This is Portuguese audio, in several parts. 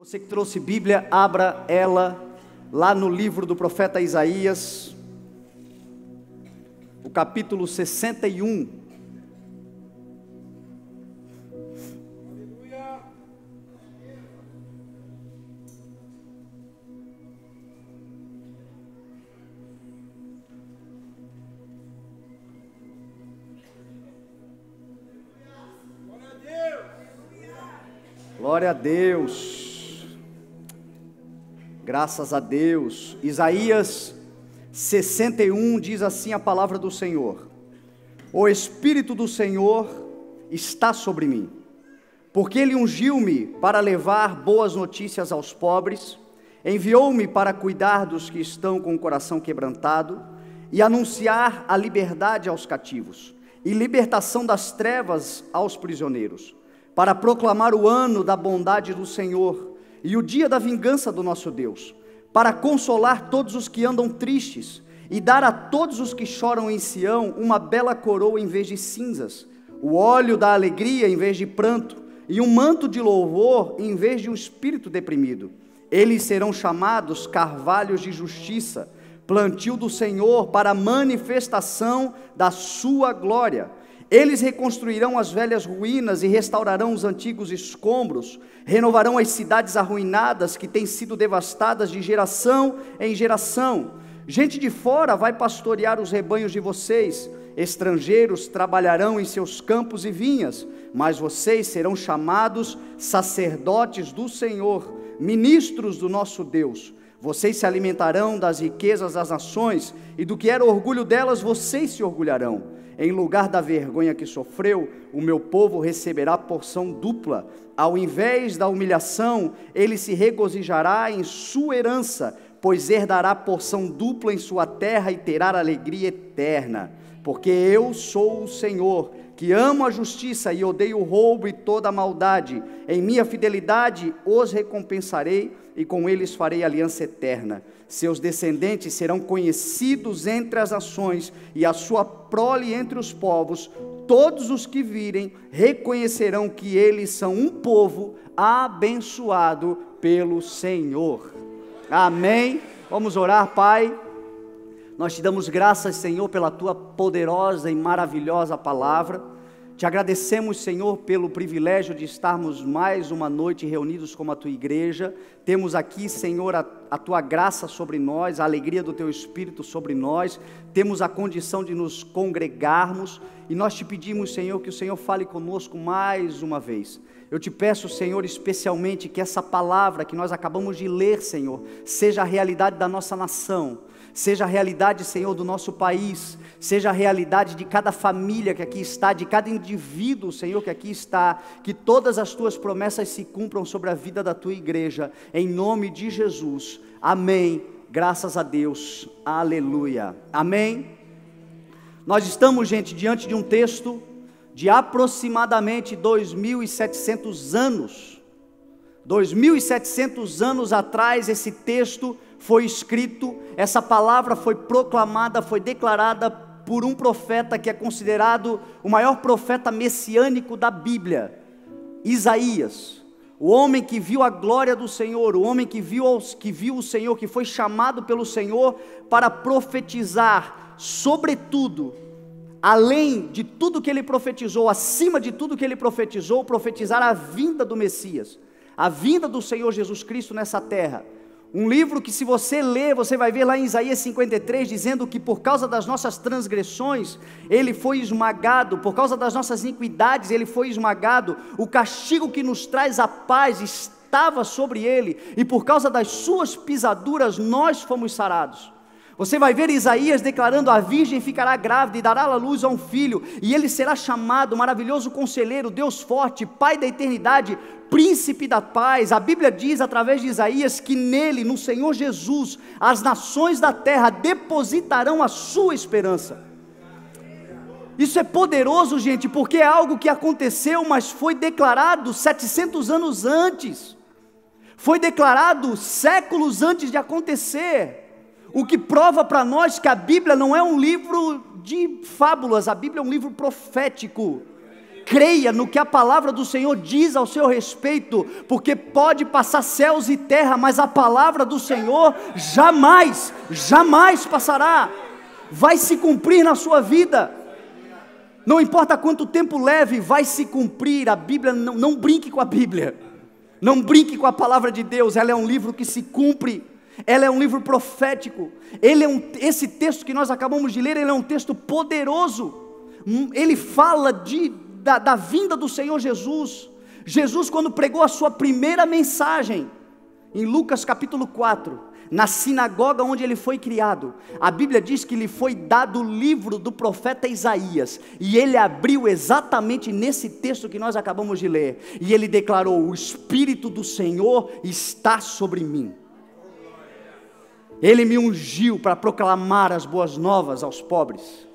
Você que trouxe Bíblia, abra ela lá no livro do profeta Isaías, o capítulo 61. Glória a Deus. Graças a Deus. Isaías 61 diz assim a palavra do Senhor: O Espírito do Senhor está sobre mim, porque Ele ungiu-me para levar boas notícias aos pobres, enviou-me para cuidar dos que estão com o coração quebrantado e anunciar a liberdade aos cativos e libertação das trevas aos prisioneiros, para proclamar o ano da bondade do Senhor e o dia da vingança do nosso Deus, para consolar todos os que andam tristes e dar a todos os que choram em Sião uma bela coroa em vez de cinzas, o óleo da alegria em vez de pranto e um manto de louvor em vez de um espírito deprimido. Eles serão chamados carvalhos de justiça, plantio do Senhor para a manifestação da sua glória. Eles reconstruirão as velhas ruínas e restaurarão os antigos escombros, renovarão as cidades arruinadas que têm sido devastadas de geração em geração. Gente de fora vai pastorear os rebanhos de vocês, estrangeiros trabalharão em seus campos e vinhas, mas vocês serão chamados sacerdotes do Senhor, ministros do nosso Deus. Vocês se alimentarão das riquezas das nações, e do que era orgulho delas vocês se orgulharão. Em lugar da vergonha que sofreu, o meu povo receberá porção dupla. Ao invés da humilhação, ele se regozijará em sua herança, pois herdará porção dupla em sua terra e terá alegria eterna. Porque eu sou o Senhor, que amo a justiça e odeio o roubo e toda a maldade. Em minha fidelidade os recompensarei e com eles farei aliança eterna. Seus descendentes serão conhecidos entre as nações e a sua prole entre os povos. Todos os que virem reconhecerão que eles são um povo abençoado pelo Senhor. Amém. Vamos orar, Pai. Nós te damos graças, Senhor, pela tua poderosa e maravilhosa palavra. Te agradecemos, Senhor, pelo privilégio de estarmos mais uma noite reunidos como a tua igreja. Temos aqui, Senhor, a tua graça sobre nós, a alegria do teu Espírito sobre nós. Temos a condição de nos congregarmos e nós te pedimos, Senhor, que o Senhor fale conosco mais uma vez. Eu te peço, Senhor, especialmente que essa palavra que nós acabamos de ler, Senhor, seja a realidade da nossa nação, seja a realidade, Senhor, do nosso país, seja a realidade de cada família que aqui está, de cada indivíduo, Senhor, que aqui está, que todas as tuas promessas se cumpram sobre a vida da tua igreja, em nome de Jesus, amém, graças a Deus, aleluia, amém. Nós estamos, gente, diante de um texto de aproximadamente 2.700 anos, 2.700 anos atrás esse texto foi escrito, essa palavra foi proclamada, foi declarada por um profeta que é considerado o maior profeta messiânico da Bíblia, Isaías, o homem que viu a glória do Senhor, o homem que viu o Senhor, que foi chamado pelo Senhor para profetizar, sobretudo, além de tudo que ele profetizou, acima de tudo que ele profetizou, profetizar a vinda do Messias, a vinda do Senhor Jesus Cristo nessa terra. Um livro que, se você ler, você vai ver lá em Isaías 53, dizendo que por causa das nossas transgressões, ele foi esmagado, por causa das nossas iniquidades, ele foi esmagado, o castigo que nos traz a paz estava sobre ele, e por causa das suas pisaduras, nós fomos sarados. Você vai ver Isaías declarando: a virgem ficará grávida e dará à luz a um filho, e ele será chamado maravilhoso conselheiro, Deus forte, Pai da eternidade, príncipe da paz. A Bíblia diz através de Isaías que nele, no Senhor Jesus, as nações da terra depositarão a sua esperança. Isso é poderoso, gente, porque é algo que aconteceu, mas foi declarado 700 anos antes, foi declarado séculos antes de acontecer. O que prova para nós que a Bíblia não é um livro de fábulas, a Bíblia é um livro profético. Creia no que a palavra do Senhor diz ao seu respeito, porque pode passar céus e terra, mas a palavra do Senhor jamais, jamais passará. Vai se cumprir na sua vida. Não importa quanto tempo leve, vai se cumprir. A Bíblia, não brinque com a Bíblia. Não brinque com a palavra de Deus. Ela é um livro que se cumpre. Ela é um livro profético. Esse texto que nós acabamos de ler, ele é um texto poderoso. Ele fala da vinda do Senhor Jesus. Jesus, quando pregou a sua primeira mensagem, em Lucas capítulo 4, na sinagoga onde ele foi criado, a Bíblia diz que lhe foi dado o livro do profeta Isaías, e ele abriu exatamente nesse texto que nós acabamos de ler, e ele declarou: o Espírito do Senhor está sobre mim. Ele me ungiu para proclamar as boas novas aos pobres,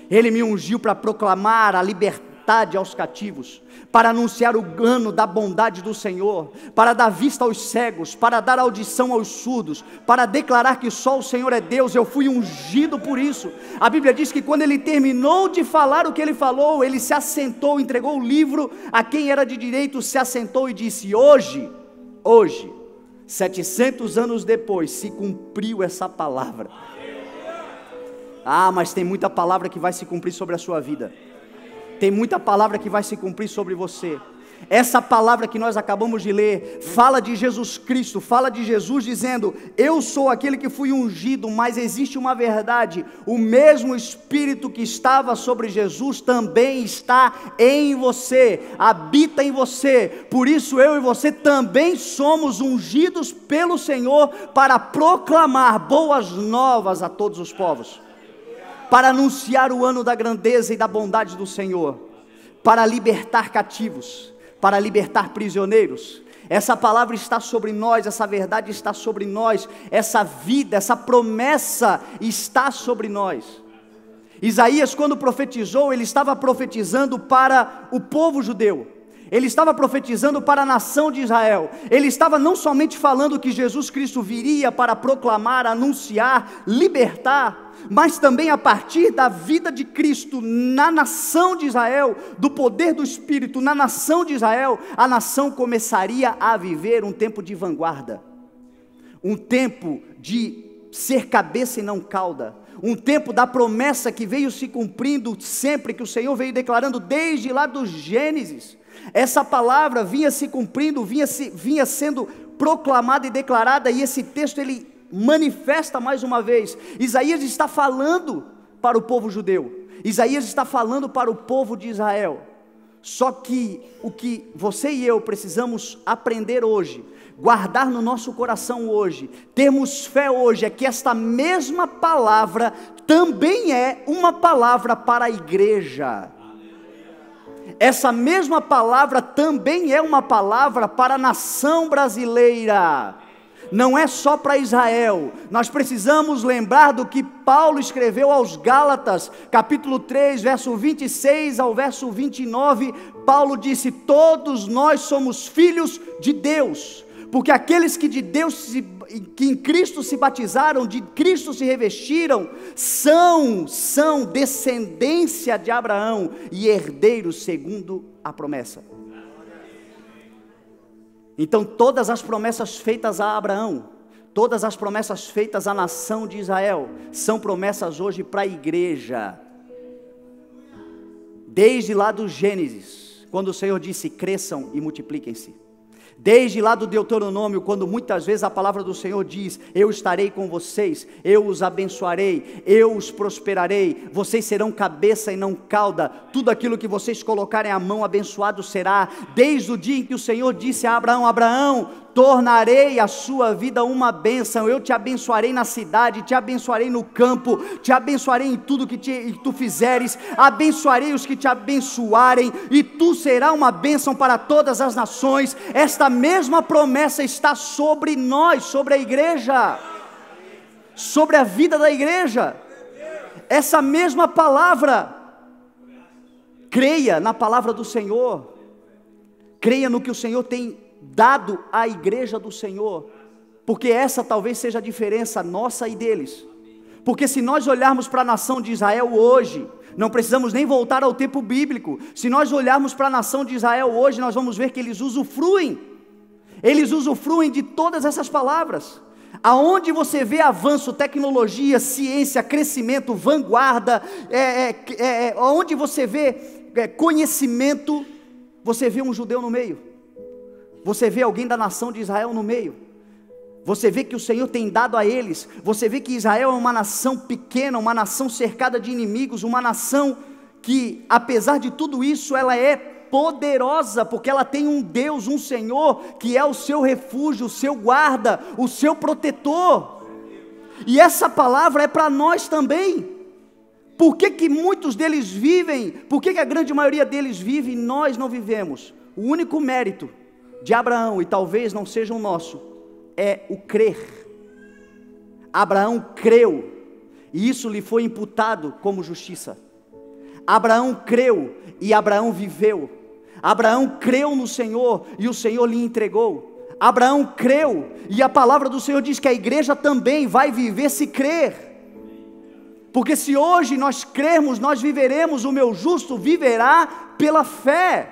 ele me ungiu para proclamar a liberdade aos cativos, para anunciar o ano da bondade do Senhor, para dar vista aos cegos, para dar audição aos surdos, para declarar que só o Senhor é Deus. Eu fui ungido por isso. A Bíblia diz que quando ele terminou de falar o que ele falou, ele se assentou, entregou o livro a quem era de direito, se assentou e disse: hoje, 700 anos depois, se cumpriu essa palavra. Mas tem muita palavra que vai se cumprir sobre a sua vida. Tem muita palavra que vai se cumprir sobre você. Essa palavra que nós acabamos de ler fala de Jesus Cristo, fala de Jesus dizendo: eu sou aquele que fui ungido, mas existe uma verdade: o mesmo Espírito que estava sobre Jesus também está em você, habita em você. Por isso eu e você também somos ungidos pelo Senhor para proclamar boas novas a todos os povos, para anunciar o ano da grandeza e da bondade do Senhor, para libertar cativos, para libertar prisioneiros. Essa palavra está sobre nós, essa verdade está sobre nós, essa vida, essa promessa está sobre nós. Isaías, quando profetizou, ele estava profetizando para o povo judeu, ele estava profetizando para a nação de Israel. Ele estava não somente falando que Jesus Cristo viria para proclamar, anunciar, libertar, mas também a partir da vida de Cristo na nação de Israel, do poder do Espírito na nação de Israel, a nação começaria a viver um tempo de vanguarda, um tempo de ser cabeça e não cauda, um tempo da promessa que veio se cumprindo sempre, que o Senhor veio declarando desde lá do Gênesis. Essa palavra vinha se cumprindo, vinha sendo proclamada e declarada, e esse texto ele manifesta mais uma vez. Isaías está falando para o povo judeu, Isaías está falando para o povo de Israel. Só que o que você e eu precisamos aprender hoje, guardar no nosso coração hoje, termos fé hoje, é que esta mesma palavra também é uma palavra para a igreja. Essa mesma palavra também é uma palavra para a nação brasileira. Não é só para Israel. Nós precisamos lembrar do que Paulo escreveu aos Gálatas, capítulo 3, verso 26 ao verso 29. Paulo disse: todos nós somos filhos de Deus, porque aqueles que de Deus, que em Cristo se batizaram, de Cristo se revestiram, são descendência de Abraão e herdeiros segundo a promessa. Então todas as promessas feitas a Abraão, todas as promessas feitas à nação de Israel, são promessas hoje para a igreja. Desde lá do Gênesis, quando o Senhor disse: cresçam e multipliquem-se. Desde lá do Deuteronômio, quando muitas vezes a palavra do Senhor diz: eu estarei com vocês, eu os abençoarei, eu os prosperarei, vocês serão cabeça e não cauda, tudo aquilo que vocês colocarem a mão abençoado será. Desde o dia em que o Senhor disse a Abraão: Abraão, tornarei a sua vida uma bênção, eu te abençoarei na cidade, te abençoarei no campo, te abençoarei em tudo que tu fizeres, abençoarei os que te abençoarem, e tu serás uma bênção para todas as nações. Esta mesma promessa está sobre nós, sobre a igreja, sobre a vida da igreja. Essa mesma palavra, creia na palavra do Senhor, creia no que o Senhor tem dado à igreja do Senhor, porque essa talvez seja a diferença nossa e deles. Porque se nós olharmos para a nação de Israel hoje, Não precisamos nem voltar ao tempo bíblico. Se nós olharmos para a nação de Israel hoje, nós vamos ver que eles usufruem de todas essas palavras. Aonde você vê avanço, tecnologia, ciência, crescimento, vanguarda, onde você vê conhecimento, você vê um judeu no meio, você vê alguém da nação de Israel no meio, você vê que o Senhor tem dado a eles, você vê que Israel é uma nação pequena, uma nação cercada de inimigos, uma nação que, apesar de tudo isso, ela é poderosa, porque ela tem um Deus, um Senhor, que é o seu refúgio, o seu guarda, o seu protetor. E essa palavra é para nós também. Por que muitos deles vivem? Por que a grande maioria deles vive e nós não vivemos? O único mérito de Abraão, e talvez não seja o nosso, é o crer. Abraão creu, e isso lhe foi imputado como justiça. Abraão creu, e Abraão viveu. Abraão creu no Senhor, e o Senhor lhe entregou. Abraão creu, e a palavra do Senhor diz que a igreja também vai viver se crer. Porque se hoje nós crermos, nós viveremos, o meu justo viverá pela fé.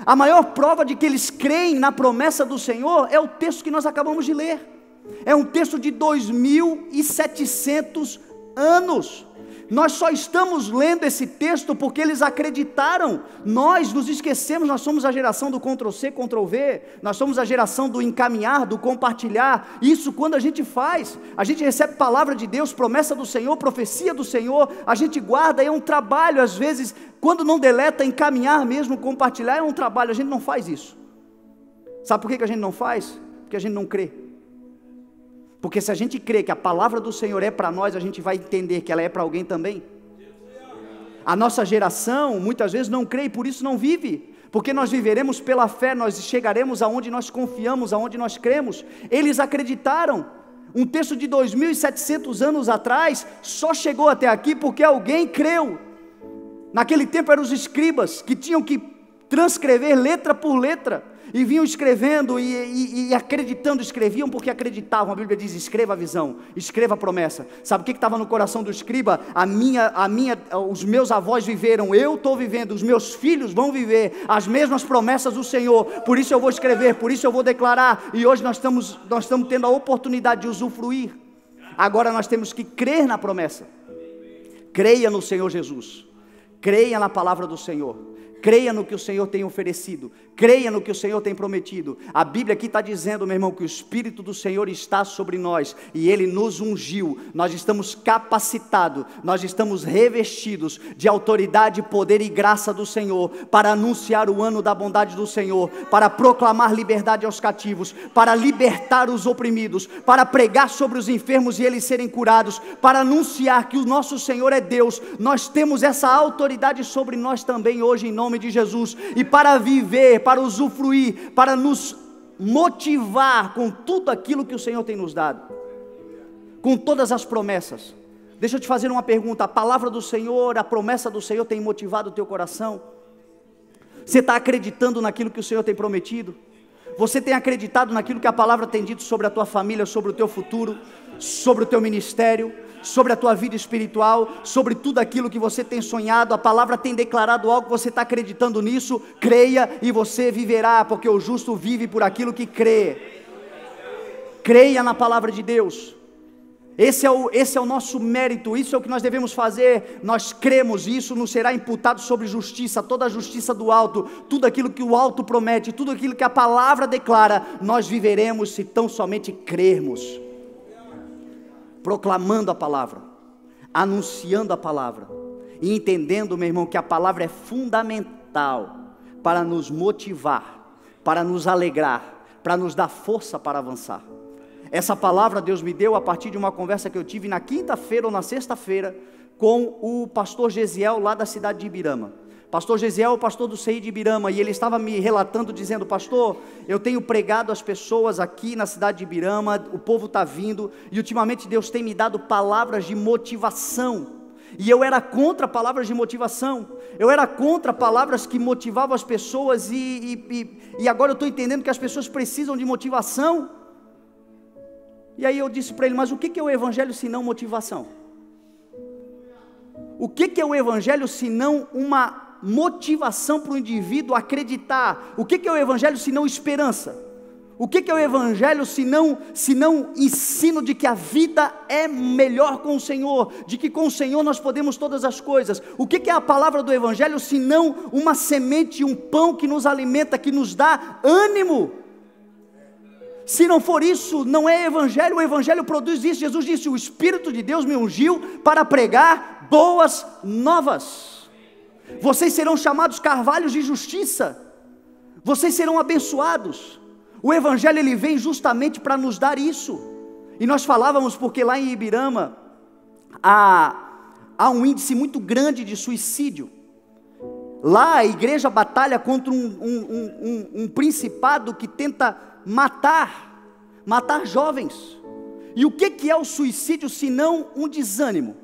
A maior prova de que eles creem na promessa do Senhor é o texto que nós acabamos de ler. É um texto de 2700 anos. Nós só estamos lendo esse texto porque eles acreditaram. Nós nos esquecemos, nós somos a geração do Ctrl+C, Ctrl+V, nós somos a geração do encaminhar, do compartilhar. Isso quando a gente faz, a gente recebe palavra de Deus, promessa do Senhor, profecia do Senhor, a gente guarda, é um trabalho às vezes, quando não deleta, encaminhar mesmo, compartilhar é um trabalho, a gente não faz isso. Sabe por que a gente não faz? Porque a gente não crê. Porque se a gente crê que a palavra do Senhor é para nós, a gente vai entender que ela é para alguém também. A nossa geração muitas vezes não crê e por isso não vive, porque nós viveremos pela fé, nós chegaremos aonde nós confiamos, aonde nós cremos. Eles acreditaram. Um texto de 2700 anos atrás só chegou até aqui porque alguém creu. Naquele tempo eram os escribas que tinham que transcrever letra por letra, e vinham escrevendo e acreditando, escreviam porque acreditavam. A Bíblia diz: escreva a visão, escreva a promessa. Sabe o que estava no coração do escriba? Os meus avós viveram, eu estou vivendo, os meus filhos vão viver as mesmas promessas do Senhor, por isso eu vou escrever, por isso eu vou declarar. E hoje nós estamos tendo a oportunidade de usufruir. Agora nós temos que crer na promessa. Creia no Senhor Jesus, creia na palavra do Senhor, creia no que o Senhor tem oferecido, creia no que o Senhor tem prometido. A Bíblia aqui está dizendo, meu irmão, que o Espírito do Senhor está sobre nós, e Ele nos ungiu. Nós estamos capacitados, nós estamos revestidos de autoridade, poder e graça do Senhor, para anunciar o ano da bondade do Senhor, para proclamar liberdade aos cativos, para libertar os oprimidos, para pregar sobre os enfermos e eles serem curados, para anunciar que o nosso Senhor é Deus. Nós temos essa autoridade sobre nós também hoje, em nome de Jesus, e para viver, para usufruir, para nos motivar com tudo aquilo que o Senhor tem nos dado, com todas as promessas. Deixa eu te fazer uma pergunta: a palavra do Senhor, a promessa do Senhor tem motivado o teu coração? Você está acreditando naquilo que o Senhor tem prometido? Você tem acreditado naquilo que a palavra tem dito sobre a tua família, sobre o teu futuro, sobre o teu ministério, sobre a tua vida espiritual, sobre tudo aquilo que você tem sonhado? A palavra tem declarado algo, você está acreditando nisso? Creia e você viverá, porque o justo vive por aquilo que crê. Creia na palavra de Deus. Esse é o nosso mérito, isso é o que nós devemos fazer. Nós cremos, e isso nos será imputado sobre justiça, toda a justiça do alto, tudo aquilo que o alto promete, tudo aquilo que a palavra declara, nós viveremos se tão somente crermos, proclamando a palavra, anunciando a palavra, e entendendo, meu irmão, que a palavra é fundamental para nos motivar, para nos alegrar, para nos dar força para avançar. Essa palavra Deus me deu a partir de uma conversa que eu tive na quinta-feira ou na sexta-feira com o pastor Gesiel, lá da cidade de Ibirama. Pastor Gesiel é o pastor do CI de Ibirama, e ele estava me relatando, dizendo: pastor, eu tenho pregado às pessoas aqui na cidade de Ibirama, o povo está vindo, e ultimamente Deus tem me dado palavras de motivação, e eu era contra palavras de motivação, eu era contra palavras que motivavam as pessoas, e agora eu estou entendendo que as pessoas precisam de motivação. E aí eu disse para ele: mas o que é o evangelho se não motivação? O que é o Evangelho se não uma motivação para o indivíduo acreditar? O que é o Evangelho se não esperança? O que é o Evangelho se não ensino de que a vida é melhor com o Senhor, de que com o Senhor nós podemos todas as coisas? O que é a palavra do Evangelho se não uma semente, um pão que nos alimenta, que nos dá ânimo? Se não for isso, não é Evangelho. O Evangelho produz isso. Jesus disse: o Espírito de Deus me ungiu para pregar boas novas. Vocês serão chamados carvalhos de justiça, vocês serão abençoados. O Evangelho ele vem justamente para nos dar isso. E nós falávamos porque lá em Ibirama há um índice muito grande de suicídio. Lá a igreja batalha contra um principado que tenta matar jovens. E o que é o suicídio senão um desânimo?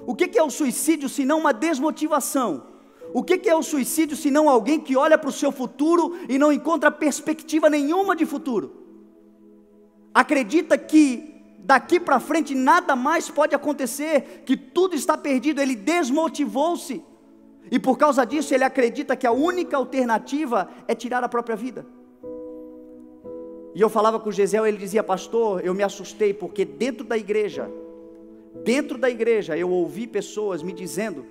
O que é o suicídio senão uma desmotivação? O que é o suicídio senão alguém que olha para o seu futuro e não encontra perspectiva nenhuma de futuro? Acredita que daqui para frente nada mais pode acontecer, que tudo está perdido. Ele desmotivou-se e por causa disso ele acredita que a única alternativa é tirar a própria vida. E eu falava com o Gesiel, ele dizia: pastor, eu me assustei porque dentro da igreja eu ouvi pessoas me dizendo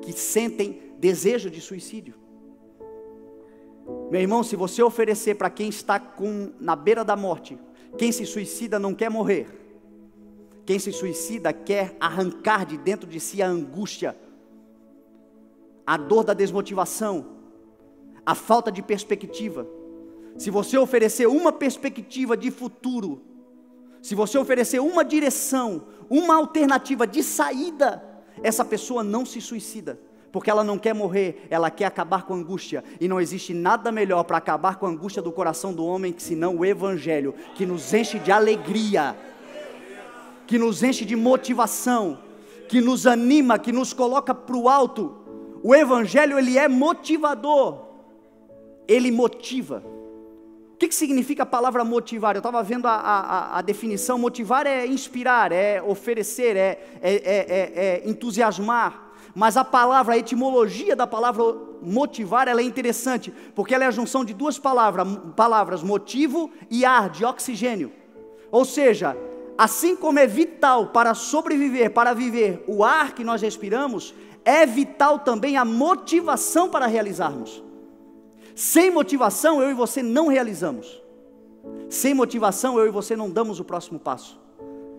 que sentem desejo de suicídio. Meu irmão, se você oferecer para quem está na beira da morte, quem se suicida não quer morrer, quem se suicida quer arrancar de dentro de si a angústia, a dor da desmotivação, a falta de perspectiva. Se você oferecer uma perspectiva de futuro, se você oferecer uma direção, uma alternativa de saída, essa pessoa não se suicida, porque ela não quer morrer, ela quer acabar com a angústia. E não existe nada melhor para acabar com a angústia do coração do homem que senão o Evangelho, que nos enche de alegria, que nos enche de motivação, que nos anima, que nos coloca para o alto. O Evangelho ele é motivador, ele motiva. O que significa a palavra motivar? Eu estava vendo a definição. Motivar é inspirar, é oferecer, é entusiasmar. Mas a etimologia da palavra motivar, ela é interessante, porque ela é a junção de duas palavras, motivo e ar, de oxigênio. Ou seja, assim como é vital para sobreviver, para viver, o ar que nós respiramos, é vital também a motivação para realizarmos. Sem motivação, eu e você não realizamos. Sem motivação, eu e você não damos o próximo passo.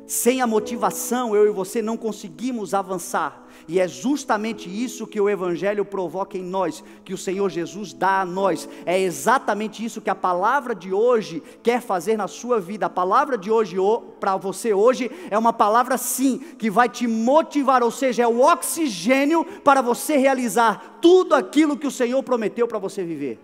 Sem a motivação, eu e você não conseguimos avançar. E é justamente isso que o Evangelho provoca em nós, que o Senhor Jesus dá a nós. É exatamente isso que a palavra de hoje quer fazer na sua vida. A palavra de hoje, para você hoje, é uma palavra sim, que vai te motivar, ou seja, é o oxigênio para você realizar tudo aquilo que o Senhor prometeu para você viver.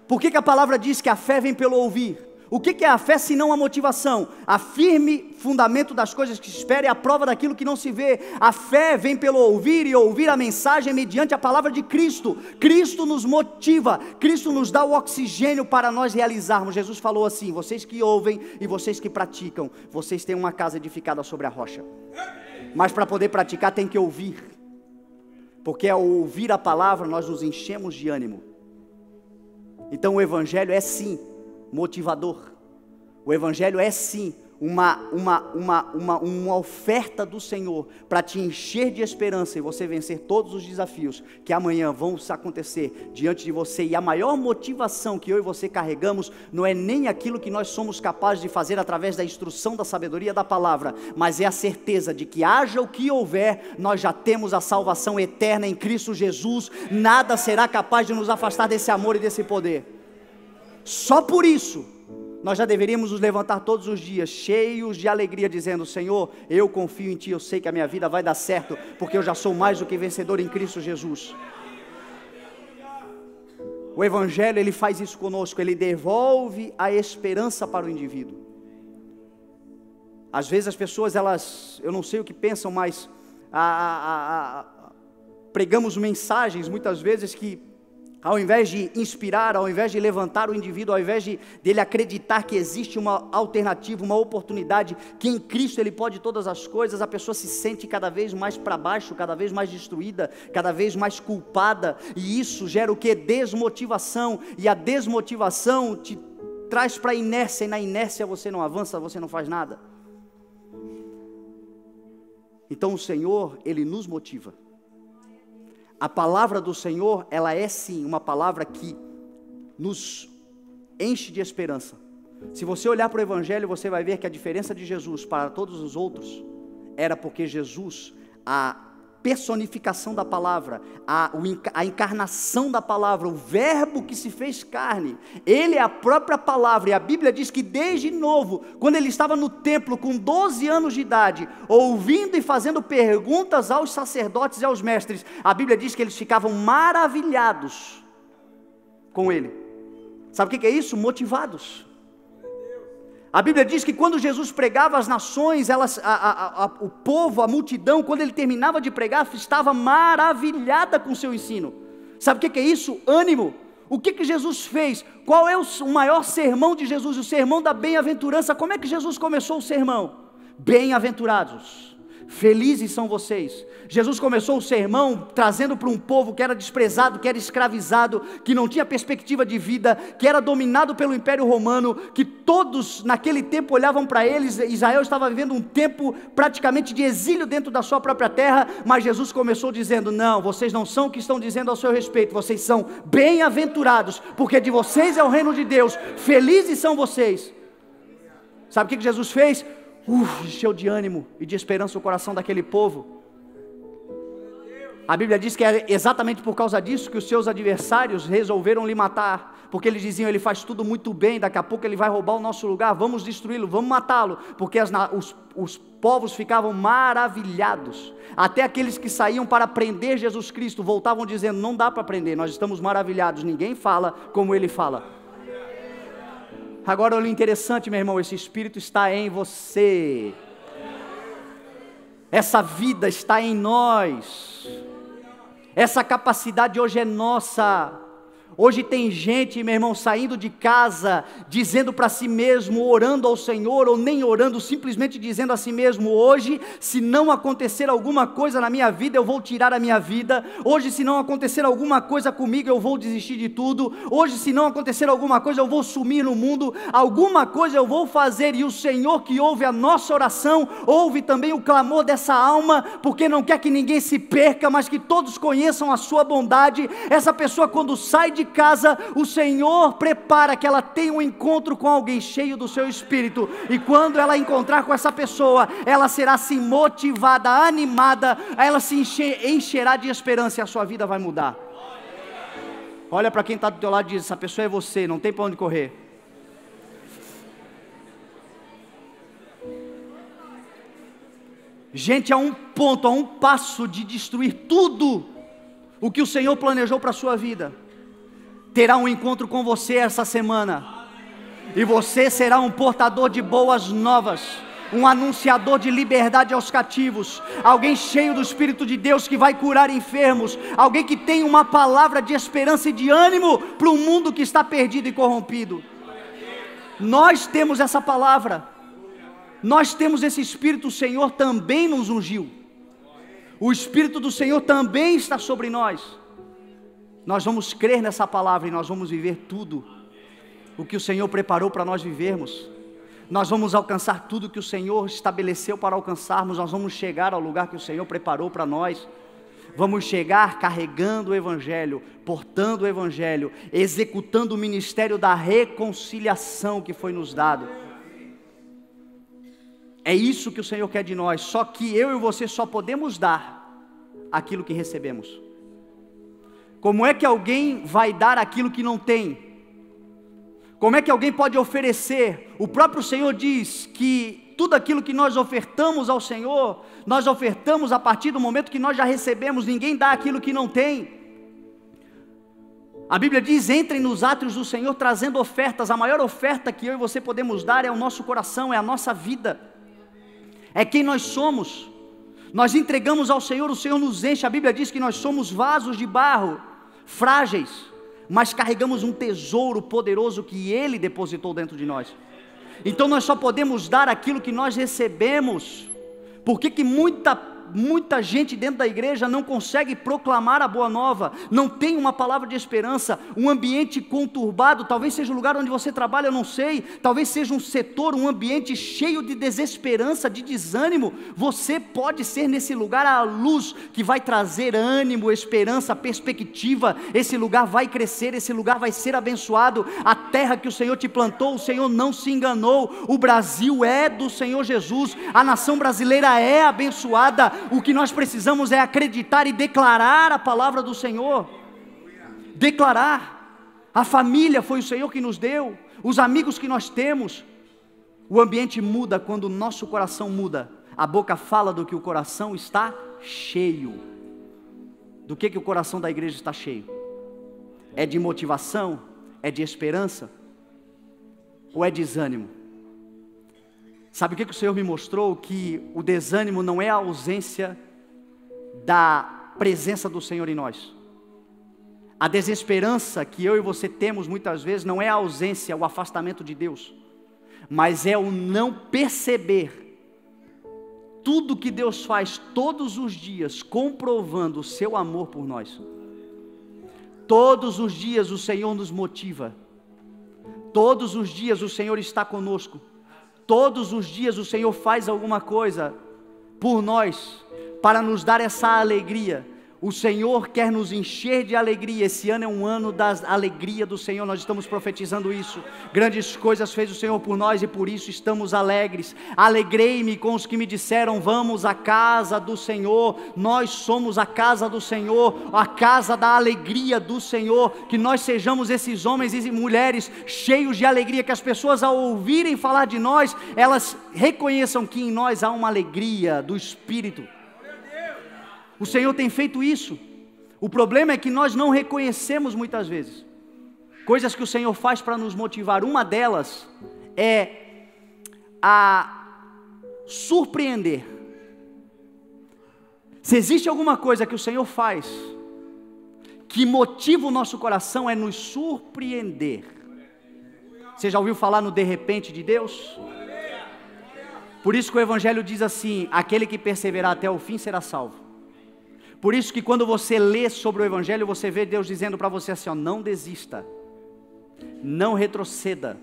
Por que a palavra diz que a fé vem pelo ouvir? O que é a fé senão a motivação? A firme fundamento das coisas que se espera e a prova daquilo que não se vê. A fé vem pelo ouvir e ouvir a mensagem mediante a palavra de Cristo. Cristo nos motiva, Cristo nos dá o oxigênio para nós realizarmos. Jesus falou assim: vocês que ouvem e vocês que praticam, vocês têm uma casa edificada sobre a rocha. Mas para poder praticar tem que ouvir, porque ao ouvir a palavra nós nos enchemos de ânimo. Então o Evangelho é sim motivador. O Evangelho é sim uma oferta do Senhor para te encher de esperança e você vencer todos os desafios que amanhã vão acontecer diante de você. E a maior motivação que eu e você carregamos não é nem aquilo que nós somos capazes de fazer através da instrução da sabedoria da palavra, mas é a certeza de que haja o que houver, nós já temos a salvação eterna em Cristo Jesus. Nada será capaz de nos afastar desse amor e desse poder. Só por isso nós já deveríamos nos levantar todos os dias cheios de alegria, dizendo: Senhor, eu confio em Ti, eu sei que a minha vida vai dar certo, porque eu já sou mais do que vencedor em Cristo Jesus. O Evangelho, ele faz isso conosco, ele devolve a esperança para o indivíduo. Às vezes as pessoas, eu não sei o que pensam, mas pregamos mensagens muitas vezes que Ao invés de inspirar, ao invés de levantar o indivíduo, ao invés de ele acreditar que existe uma alternativa, uma oportunidade, que em Cristo ele pode todas as coisas, a pessoa se sente cada vez mais para baixo, cada vez mais destruída, cada vez mais culpada, e isso gera o que? Desmotivação, e a desmotivação te traz para a inércia, e na inércia você não avança, você não faz nada. Então o Senhor, Ele nos motiva. A palavra do Senhor, ela é sim uma palavra que nos enche de esperança. Se você olhar para o Evangelho, você vai ver que a diferença de Jesus para todos os outros, era porque Jesus, a personificação da palavra, a encarnação da palavra, o verbo que se fez carne, ele é a própria palavra, e a Bíblia diz que desde novo, quando ele estava no templo com 12 anos de idade, ouvindo e fazendo perguntas aos sacerdotes e aos mestres, a Bíblia diz que eles ficavam maravilhados com ele. Sabe o que é isso? Motivados. A Bíblia diz que quando Jesus pregava às nações, o povo, a multidão, quando ele terminava de pregar, estava maravilhada com o seu ensino. Sabe o que é isso? Ânimo. O que Jesus fez? Qual é o maior sermão de Jesus? O sermão da bem-aventurança. Como é que Jesus começou o sermão? Bem-aventurados, felizes são vocês. Jesus começou o sermão trazendo para um povo que era desprezado, que era escravizado, que não tinha perspectiva de vida, que era dominado pelo Império Romano, que todos naquele tempo olhavam para eles. Israel estava vivendo um tempo praticamente de exílio dentro da sua própria terra, mas Jesus começou dizendo: não, vocês não são o que estão dizendo ao seu respeito, vocês são bem-aventurados, porque de vocês é o reino de Deus, felizes são vocês. Sabe o que Jesus fez? Encheu de ânimo e de esperança o coração daquele povo. A Bíblia diz que é exatamente por causa disso que os seus adversários resolveram lhe matar, porque eles diziam: ele faz tudo muito bem, daqui a pouco ele vai roubar o nosso lugar, vamos destruí-lo, vamos matá-lo, porque os povos ficavam maravilhados, até aqueles que saíam para prender Jesus Cristo, voltavam dizendo: não dá para prender, nós estamos maravilhados, ninguém fala como ele fala. Agora olha o interessante, meu irmão, esse Espírito está em você, essa vida está em nós, essa capacidade hoje é nossa. Hoje tem gente, meu irmão, saindo de casa, dizendo para si mesmo, orando ao Senhor, ou nem orando, simplesmente dizendo a si mesmo: hoje, se não acontecer alguma coisa na minha vida, eu vou tirar a minha vida. Hoje, se não acontecer alguma coisa comigo, eu vou desistir de tudo. Hoje, se não acontecer alguma coisa, eu vou sumir no mundo. Alguma coisa eu vou fazer. E o Senhor, que ouve a nossa oração, ouve também o clamor dessa alma, porque não quer que ninguém se perca, mas que todos conheçam a sua bondade. Essa pessoa, quando sai de casa, o Senhor prepara que ela tenha um encontro com alguém cheio do seu Espírito, e quando ela encontrar com essa pessoa, ela será assim motivada, animada, ela se encherá de esperança e a sua vida vai mudar. Olha para quem está do teu lado e diz: essa pessoa é você, não tem para onde correr. Gente, a um ponto, a um passo de destruir tudo o que o Senhor planejou para a sua vida, terá um encontro com você essa semana, e você será um portador de boas novas, um anunciador de liberdade aos cativos, alguém cheio do Espírito de Deus que vai curar enfermos, alguém que tem uma palavra de esperança e de ânimo para um mundo que está perdido e corrompido. Nós temos essa palavra, nós temos esse Espírito. O Senhor também nos ungiu, o Espírito do Senhor também está sobre nós. Nós vamos crer nessa palavra e nós vamos viver tudo o que o Senhor preparou para nós vivermos. Nós vamos alcançar tudo que o Senhor estabeleceu para alcançarmos. Nós vamos chegar ao lugar que o Senhor preparou para nós. Vamos chegar carregando o Evangelho, portando o Evangelho, executando o ministério da reconciliação que foi nos dado. É isso que o Senhor quer de nós. Só que eu e você só podemos dar aquilo que recebemos. Como é que alguém vai dar aquilo que não tem? Como é que alguém pode oferecer? O próprio Senhor diz que tudo aquilo que nós ofertamos ao Senhor, nós ofertamos a partir do momento que nós já recebemos. Ninguém dá aquilo que não tem. A Bíblia diz: entrem nos átrios do Senhor trazendo ofertas. A maior oferta que eu e você podemos dar é o nosso coração, é a nossa vida, é quem nós somos. Nós entregamos ao Senhor, o Senhor nos enche. A Bíblia diz que nós somos vasos de barro, frágeis, mas carregamos um tesouro poderoso que Ele depositou dentro de nós. Então nós só podemos dar aquilo que nós recebemos. Por que muita gente dentro da igreja não consegue proclamar a boa nova, não tem uma palavra de esperança? Um ambiente conturbado, talvez seja o lugar onde você trabalha, eu não sei, talvez seja um setor, um ambiente cheio de desesperança, de desânimo. Você pode ser nesse lugar a luz que vai trazer ânimo, esperança, perspectiva. Esse lugar vai crescer, esse lugar vai ser abençoado. A terra que o Senhor te plantou, o Senhor não se enganou. O Brasil é do Senhor Jesus, a nação brasileira é abençoada. O que nós precisamos é acreditar e declarar a palavra do Senhor. Declarar. A família foi o Senhor que nos deu, os amigos que nós temos. O ambiente muda quando o nosso coração muda. A boca fala do que o coração está cheio. Do que o coração da igreja está cheio? É de motivação? É de esperança? Ou é desânimo? Sabe o que o Senhor me mostrou? Que o desânimo não é a ausência da presença do Senhor em nós. A desesperança que eu e você temos muitas vezes não é a ausência, o afastamento de Deus, mas é o não perceber tudo que Deus faz todos os dias, comprovando o seu amor por nós. Todos os dias o Senhor nos motiva, todos os dias o Senhor está conosco. Todos os dias o Senhor faz alguma coisa por nós, para nos dar essa alegria. O Senhor quer nos encher de alegria. Esse ano é um ano da alegria do Senhor, nós estamos profetizando isso. Grandes coisas fez o Senhor por nós e por isso estamos alegres. Alegrei-me com os que me disseram: vamos à casa do Senhor. Nós somos a casa do Senhor, a casa da alegria do Senhor. Que nós sejamos esses homens e mulheres cheios de alegria, que as pessoas, ao ouvirem falar de nós, elas reconheçam que em nós há uma alegria do Espírito. O Senhor tem feito isso. O problema é que nós não reconhecemos muitas vezes coisas que o Senhor faz para nos motivar. Uma delas é a surpreender. Se existe alguma coisa que o Senhor faz que motiva o nosso coração, é nos surpreender. Você já ouviu falar no de repente de Deus? Por isso que o Evangelho diz assim: aquele que perseverar até o fim será salvo. Por isso que quando você lê sobre o Evangelho, você vê Deus dizendo para você assim: ó, não desista, não retroceda,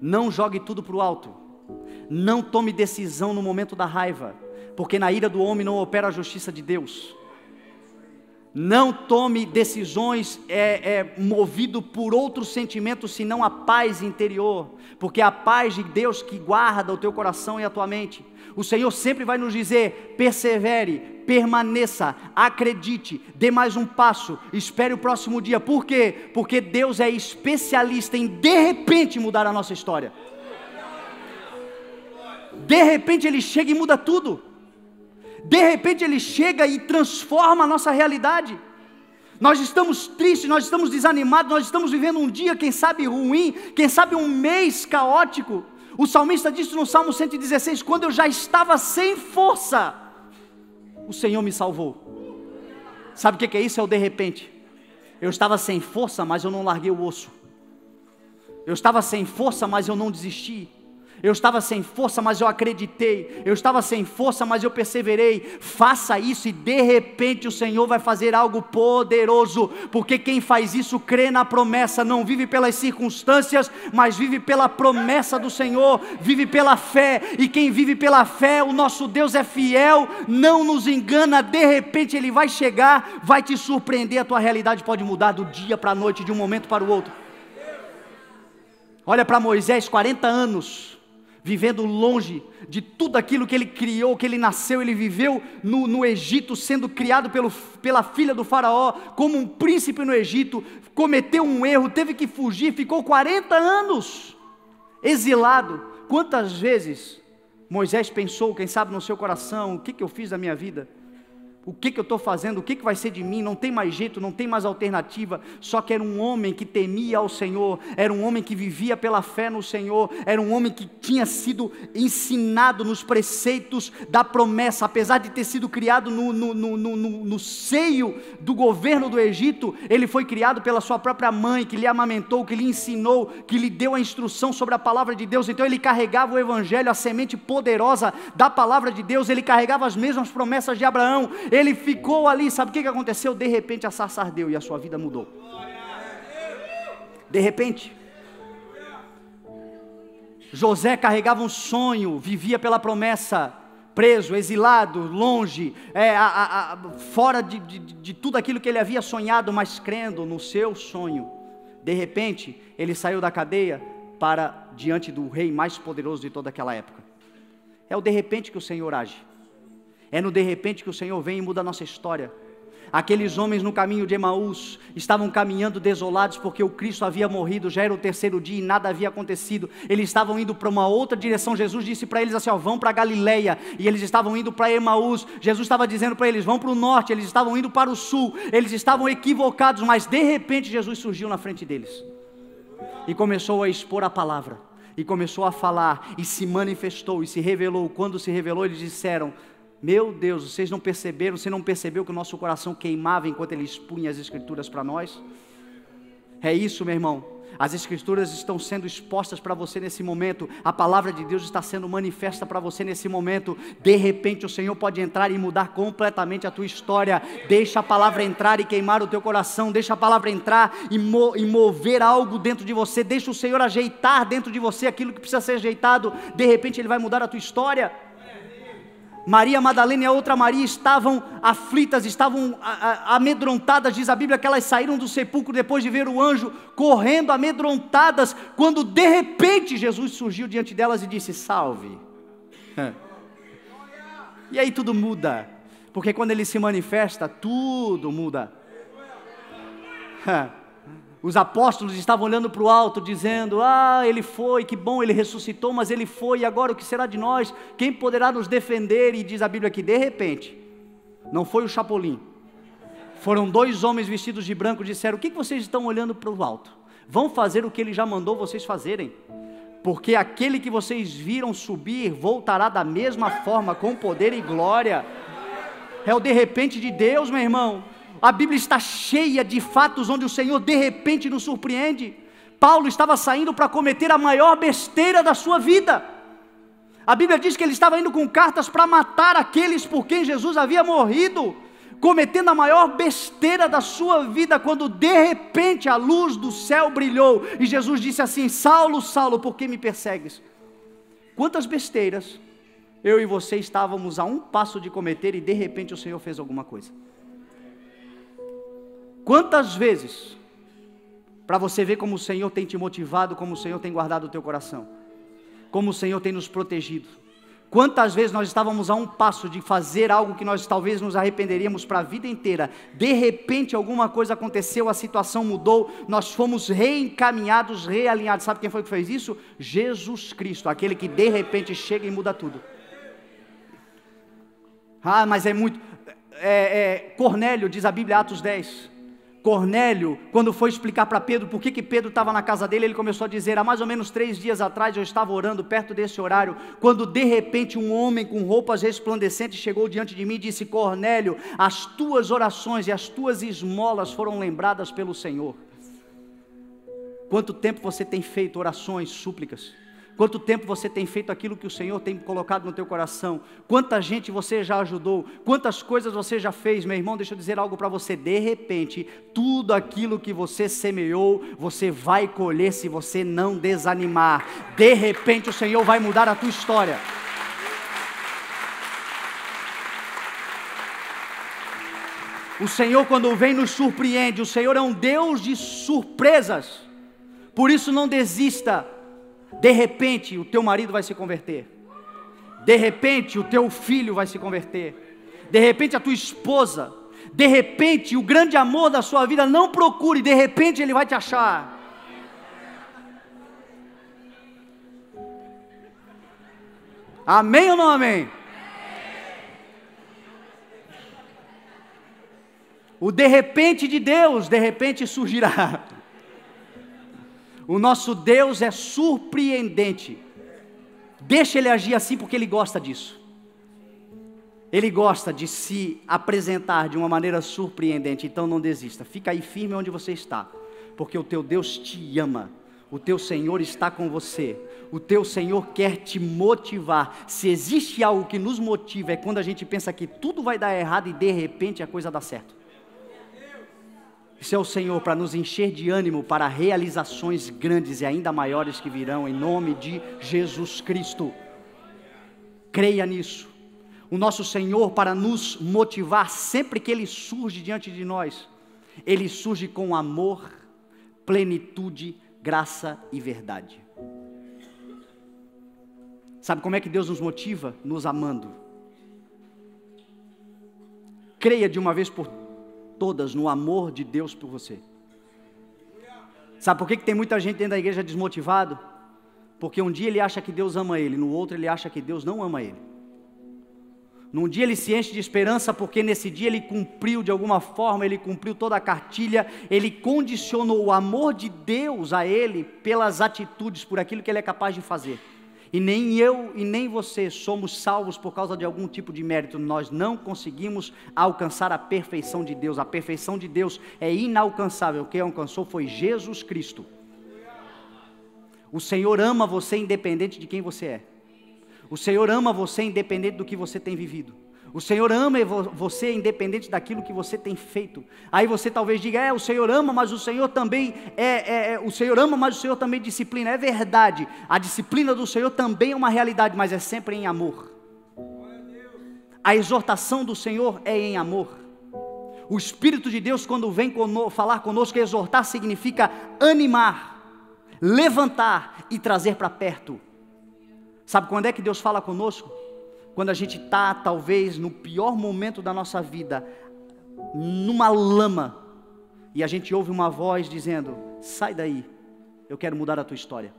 não jogue tudo para o alto, não tome decisão no momento da raiva, porque na ira do homem não opera a justiça de Deus. Não tome decisões movido por outros sentimentos senão a paz interior, porque é a paz de Deus que guarda o teu coração e a tua mente. O Senhor sempre vai nos dizer: persevere, permaneça, acredite, dê mais um passo, espere o próximo dia. Por quê? Porque Deus é especialista em de repente mudar a nossa história. De repente Ele chega e muda tudo. De repente Ele chega e transforma a nossa realidade. Nós estamos tristes, nós estamos desanimados, nós estamos vivendo um dia, quem sabe ruim, quem sabe um mês caótico. O salmista disse no Salmo 116, quando eu já estava sem força, o Senhor me salvou. Sabe o que é isso? É o de repente. Eu estava sem força, mas eu não larguei o osso. Eu estava sem força, mas eu não desisti. Eu estava sem força, mas eu acreditei. Eu estava sem força, mas eu perseverei. Faça isso e de repente o Senhor vai fazer algo poderoso. Porque quem faz isso crê na promessa. Não vive pelas circunstâncias, mas vive pela promessa do Senhor. Vive pela fé. E quem vive pela fé, o nosso Deus é fiel, não nos engana. De repente Ele vai chegar, vai te surpreender. A tua realidade pode mudar do dia para a noite, de um momento para o outro. Olha para Moisés, 40 anos vivendo longe de tudo aquilo que ele criou, que ele nasceu. Ele viveu no Egito, sendo criado pela filha do faraó, como um príncipe no Egito. Cometeu um erro, teve que fugir, ficou 40 anos exilado. Quantas vezes Moisés pensou, quem sabe no seu coração: o que eu fiz da minha vida? o que eu estou fazendo, o que vai ser de mim, não tem mais jeito, não tem mais alternativa. Só que era um homem que temia ao Senhor, era um homem que vivia pela fé no Senhor, era um homem que tinha sido ensinado nos preceitos da promessa, apesar de ter sido criado no seio do governo do Egito. Ele foi criado pela sua própria mãe, que lhe amamentou, que lhe ensinou, que lhe deu a instrução sobre a palavra de Deus. Então ele carregava o evangelho, a semente poderosa da palavra de Deus, ele carregava as mesmas promessas de Abraão. Ele ficou ali, sabe o que aconteceu? De repente a sarça ardeu e a sua vida mudou. De repente. José carregava um sonho, vivia pela promessa, preso, exilado, longe, fora de tudo aquilo que ele havia sonhado, mas crendo no seu sonho. De repente, ele saiu da cadeia para diante do rei mais poderoso de toda aquela época. É o de repente que o Senhor age. É no de repente que o Senhor vem e muda a nossa história. Aqueles homens no caminho de Emaús estavam caminhando desolados porque o Cristo havia morrido, já era o terceiro dia e nada havia acontecido. Eles estavam indo para uma outra direção. Jesus disse para eles assim, vão para Galileia, e eles estavam indo para Emaús. Jesus estava dizendo para eles, vão para o norte, eles estavam indo para o sul. Eles estavam equivocados, mas de repente Jesus surgiu na frente deles e começou a expor a palavra, e começou a falar, e se manifestou, e se revelou. Quando se revelou, eles disseram, meu Deus, vocês não perceberam, você não percebeu que o nosso coração queimava enquanto ele expunha as escrituras para nós? É isso, meu irmão, as escrituras estão sendo expostas para você nesse momento, a palavra de Deus está sendo manifesta para você nesse momento. De repente o Senhor pode entrar e mudar completamente a tua história. Deixa a palavra entrar e queimar o teu coração, deixa a palavra entrar e mover algo dentro de você, deixa o Senhor ajeitar dentro de você aquilo que precisa ser ajeitado. De repente Ele vai mudar a tua história. Maria Madalena e a outra Maria estavam aflitas, estavam amedrontadas. Diz a Bíblia que elas saíram do sepulcro depois de ver o anjo, correndo amedrontadas, quando de repente Jesus surgiu diante delas e disse, salve. E aí tudo muda, porque quando Ele se manifesta, tudo muda. Os apóstolos estavam olhando para o alto, dizendo, Ele foi, que bom, Ele ressuscitou, mas Ele foi, e agora o que será de nós? Quem poderá nos defender? E diz a Bíblia que de repente, não foi o Chapolin, foram dois homens vestidos de branco, disseram, o que vocês estão olhando para o alto? Vão fazer o que Ele já mandou vocês fazerem, porque aquele que vocês viram subir, voltará da mesma forma, com poder e glória. É o de repente de Deus, meu irmão. A Bíblia está cheia de fatos onde o Senhor de repente nos surpreende. Paulo estava saindo para cometer a maior besteira da sua vida. A Bíblia diz que ele estava indo com cartas para matar aqueles por quem Jesus havia morrido, cometendo a maior besteira da sua vida, quando de repente a luz do céu brilhou, e Jesus disse assim, Saulo, Saulo, por que me persegues? Quantas besteiras eu e você estávamos a um passo de cometer, e de repente o Senhor fez alguma coisa. Quantas vezes, para você ver como o Senhor tem te motivado, como o Senhor tem guardado o teu coração, como o Senhor tem nos protegido, quantas vezes nós estávamos a um passo de fazer algo que nós talvez nos arrependeríamos para a vida inteira, de repente alguma coisa aconteceu, a situação mudou, nós fomos reencaminhados, realinhados. Sabe quem foi que fez isso? Jesus Cristo, aquele que de repente chega e muda tudo. Mas é muito... Cornélio, diz a Bíblia, Atos 10, Cornélio, quando foi explicar para Pedro por que Pedro estava na casa dele, ele começou a dizer, há mais ou menos 3 dias atrás eu estava orando perto desse horário, quando de repente um homem com roupas resplandecentes chegou diante de mim e disse, Cornélio, as tuas orações e as tuas esmolas foram lembradas pelo Senhor. Quanto tempo você tem feito orações, súplicas? Quanto tempo você tem feito aquilo que o Senhor tem colocado no teu coração? Quanta gente você já ajudou? Quantas coisas você já fez? Meu irmão, deixa eu dizer algo para você. De repente, tudo aquilo que você semeou, você vai colher se você não desanimar. De repente o Senhor vai mudar a tua história. O Senhor, quando vem, nos surpreende. O Senhor é um Deus de surpresas. Por isso não desista. De repente o teu marido vai se converter, de repente o teu filho vai se converter, de repente a tua esposa, de repente o grande amor da sua vida, não procure, de repente ele vai te achar. Amém ou não amém? O de repente de Deus, de repente surgirá. O nosso Deus é surpreendente. Deixa Ele agir assim porque Ele gosta disso. Ele gosta de se apresentar de uma maneira surpreendente. Então não desista, fica aí firme onde você está, porque o teu Deus te ama. O teu Senhor está com você. O teu Senhor quer te motivar. Se existe algo que nos motiva, é quando a gente pensa que tudo vai dar errado e de repente a coisa dá certo. Isso é o Senhor para nos encher de ânimo para realizações grandes e ainda maiores que virão em nome de Jesus Cristo. Creia nisso. O nosso Senhor, para nos motivar, sempre que Ele surge diante de nós, Ele surge com amor, plenitude, graça e verdade. Sabe como é que Deus nos motiva? Nos amando. Creia de uma vez por todas no amor de Deus por você. Sabe por que tem muita gente dentro da igreja desmotivado? Porque um dia ele acha que Deus ama ele, no outro ele acha que Deus não ama ele. Num dia ele se enche de esperança porque nesse dia ele cumpriu de alguma forma, ele cumpriu toda a cartilha, ele condicionou o amor de Deus a ele pelas atitudes, por aquilo que ele é capaz de fazer. E nem eu e nem você somos salvos por causa de algum tipo de mérito. Nós não conseguimos alcançar a perfeição de Deus. A perfeição de Deus é inalcançável. Quem alcançou foi Jesus Cristo. O Senhor ama você independente de quem você é. O Senhor ama você independente do que você tem vivido. O Senhor ama você independente daquilo que você tem feito. Aí você talvez diga, o Senhor ama, mas o Senhor também o Senhor ama, mas o Senhor também disciplina. É verdade, a disciplina do Senhor também é uma realidade, mas é sempre em amor. A exortação do Senhor é em amor. O Espírito de Deus, quando vem falar conosco, exortar significa animar, levantar e trazer para perto. Sabe quando é que Deus fala conosco? Quando a gente está, talvez, no pior momento da nossa vida, numa lama, e a gente ouve uma voz dizendo, sai daí, eu quero mudar a tua história.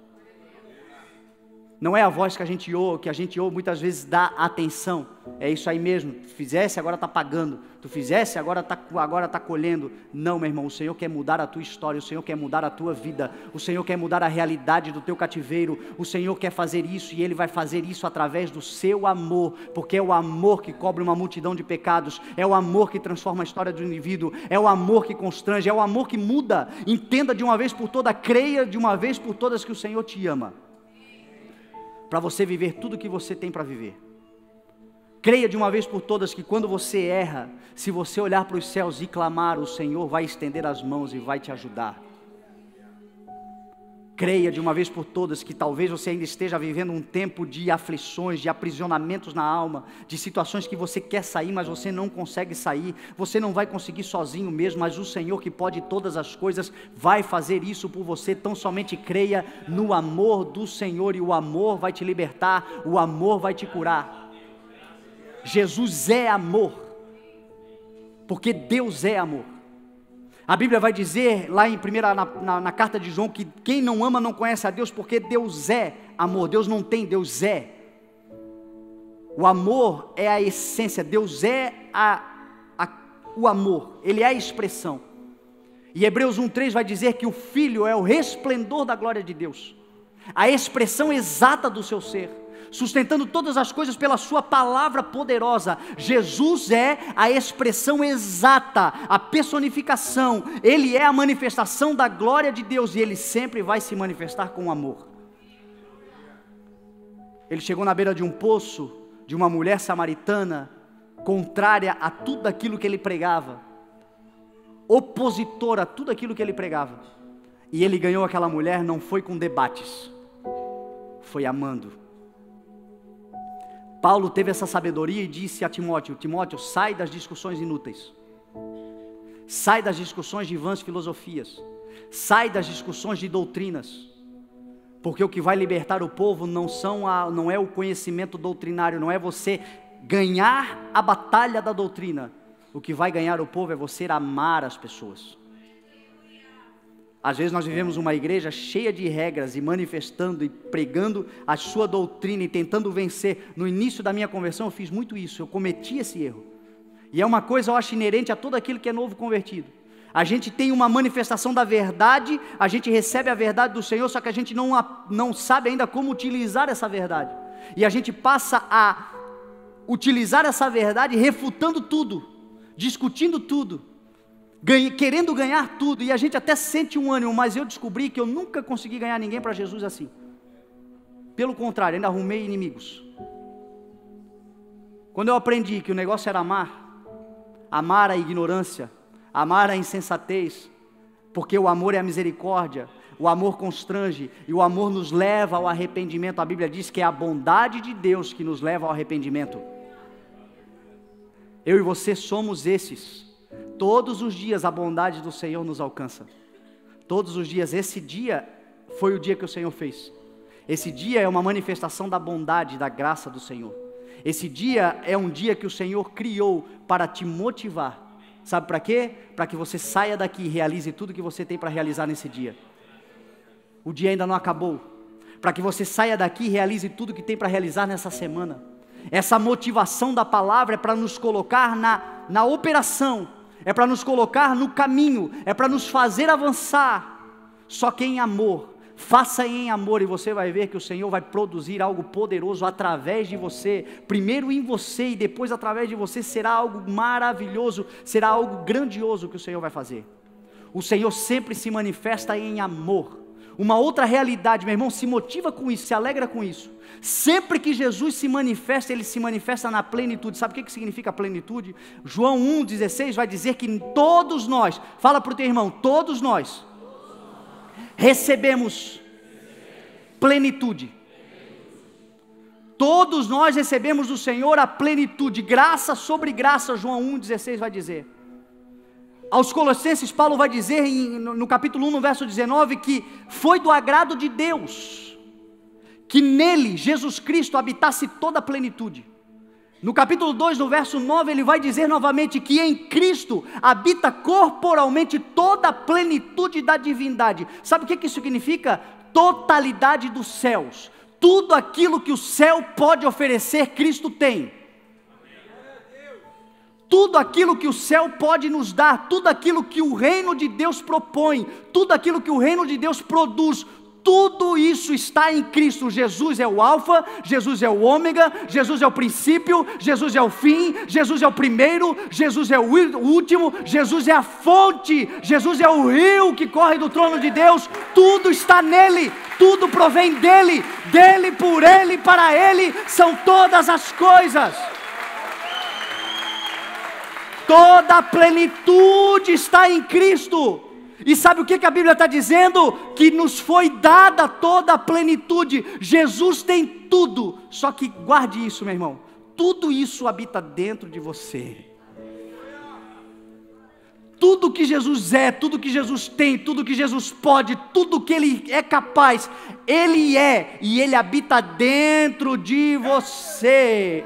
Não é a voz que a gente ouve muitas vezes dá atenção, é isso aí mesmo, tu fizesse agora está pagando, tu fizesse agora está colhendo. Não, meu irmão, o Senhor quer mudar a tua história, o Senhor quer mudar a tua vida, o Senhor quer mudar a realidade do teu cativeiro, o Senhor quer fazer isso e Ele vai fazer isso através do seu amor, porque é o amor que cobre uma multidão de pecados, é o amor que transforma a história do indivíduo, é o amor que constrange, é o amor que muda. Entenda de uma vez por todas, creia de uma vez por todas que o Senhor te ama, para você viver tudo o que você tem para viver. Creia de uma vez por todas que quando você erra, se você olhar para os céus e clamar, o Senhor vai estender as mãos e vai te ajudar. Creia de uma vez por todas que talvez você ainda esteja vivendo um tempo de aflições, de aprisionamentos na alma, de situações que você quer sair, mas você não consegue sair, você não vai conseguir sozinho mesmo, mas o Senhor que pode todas as coisas, vai fazer isso por você. Tão somente creia no amor do Senhor, e o amor vai te libertar, o amor vai te curar. Jesus é amor, porque Deus é amor. A Bíblia vai dizer lá na carta de João que quem não ama não conhece a Deus, porque Deus é amor. Deus não tem, Deus é. O amor é a essência, Deus é o amor, Ele é a expressão. E Hebreus 1:3 vai dizer que o Filho é o resplendor da glória de Deus, a expressão exata do seu ser, sustentando todas as coisas pela sua palavra poderosa. Jesus é a expressão exata, a personificação, Ele é a manifestação da glória de Deus, e Ele sempre vai se manifestar com amor. Ele chegou na beira de um poço, de uma mulher samaritana, contrária a tudo aquilo que Ele pregava, opositora a tudo aquilo que Ele pregava, e Ele ganhou aquela mulher, não foi com debates, foi amando. Paulo teve essa sabedoria e disse a Timóteo: Timóteo, sai das discussões inúteis, sai das discussões de vãs filosofias, sai das discussões de doutrinas, porque o que vai libertar o povo não é o conhecimento doutrinário, não é você ganhar a batalha da doutrina. O que vai ganhar o povo é você amar as pessoas. Às vezes nós vivemos uma igreja cheia de regras e manifestando e pregando a sua doutrina e tentando vencer. No início da minha conversão eu fiz muito isso, eu cometi esse erro. E é uma coisa, eu acho, inerente a todo aquilo que é novo convertido. A gente tem uma manifestação da verdade, a gente recebe a verdade do Senhor, só que a gente não sabe ainda como utilizar essa verdade. E a gente passa a utilizar essa verdade refutando tudo, discutindo tudo, querendo ganhar tudo. E a gente até sente um ânimo, mas eu descobri que eu nunca consegui ganhar ninguém para Jesus assim. Pelo contrário, ainda arrumei inimigos. Quando eu aprendi que o negócio era amar a ignorância, amar a insensatez, porque o amor é a misericórdia, o amor constrange, e o amor nos leva ao arrependimento. A Bíblia diz que é a bondade de Deus que nos leva ao arrependimento. Eu e você somos esses. Todos os dias a bondade do Senhor nos alcança. Todos os dias. Esse dia foi o dia que o Senhor fez. Esse dia é uma manifestação da bondade, da graça do Senhor. Esse dia é um dia que o Senhor criou para te motivar. Sabe para quê? Para que você saia daqui e realize tudo que você tem para realizar nesse dia. O dia ainda não acabou. Para que você saia daqui e realize tudo que tem para realizar nessa semana. Essa motivação da palavra é para nos colocar na operação. É para nos colocar no caminho. É para nos fazer avançar. Só que em amor. Faça em amor e você vai ver que o Senhor vai produzir algo poderoso através de você. Primeiro em você e depois através de você será algo maravilhoso, será algo grandioso que o Senhor vai fazer. O Senhor sempre se manifesta em amor. Uma outra realidade, meu irmão, se motiva com isso, se alegra com isso. Sempre que Jesus se manifesta, Ele se manifesta na plenitude. Sabe o que significa plenitude? João 1,16 vai dizer que todos nós, fala para o teu irmão, todos nós recebemos plenitude. Todos nós recebemos do Senhor a plenitude, graça sobre graça, João 1,16 vai dizer. Aos Colossenses, Paulo vai dizer no capítulo 1, no verso 19, que foi do agrado de Deus, que nele, Jesus Cristo, habitasse toda a plenitude. No capítulo 2, no verso 9, ele vai dizer novamente que em Cristo habita corporalmente toda a plenitude da divindade. Sabe o que isso significa? Totalidade dos céus. Tudo aquilo que o céu pode oferecer, Cristo tem. Tudo aquilo que o céu pode nos dar, tudo aquilo que o reino de Deus propõe, tudo aquilo que o reino de Deus produz, tudo isso está em Cristo. Jesus é o alfa, Jesus é o ômega, Jesus é o princípio, Jesus é o fim, Jesus é o primeiro, Jesus é o último, Jesus é a fonte, Jesus é o rio que corre do trono de Deus. Tudo está nele, tudo provém dele, dele, por ele, para ele são todas as coisas. Toda a plenitude está em Cristo. E sabe o que a Bíblia está dizendo? Que nos foi dada toda a plenitude. Jesus tem tudo. Só que guarde isso, meu irmão. Tudo isso habita dentro de você. Tudo que Jesus é, tudo que Jesus tem, tudo que Jesus pode, tudo que Ele é capaz, Ele é, e Ele habita dentro de você.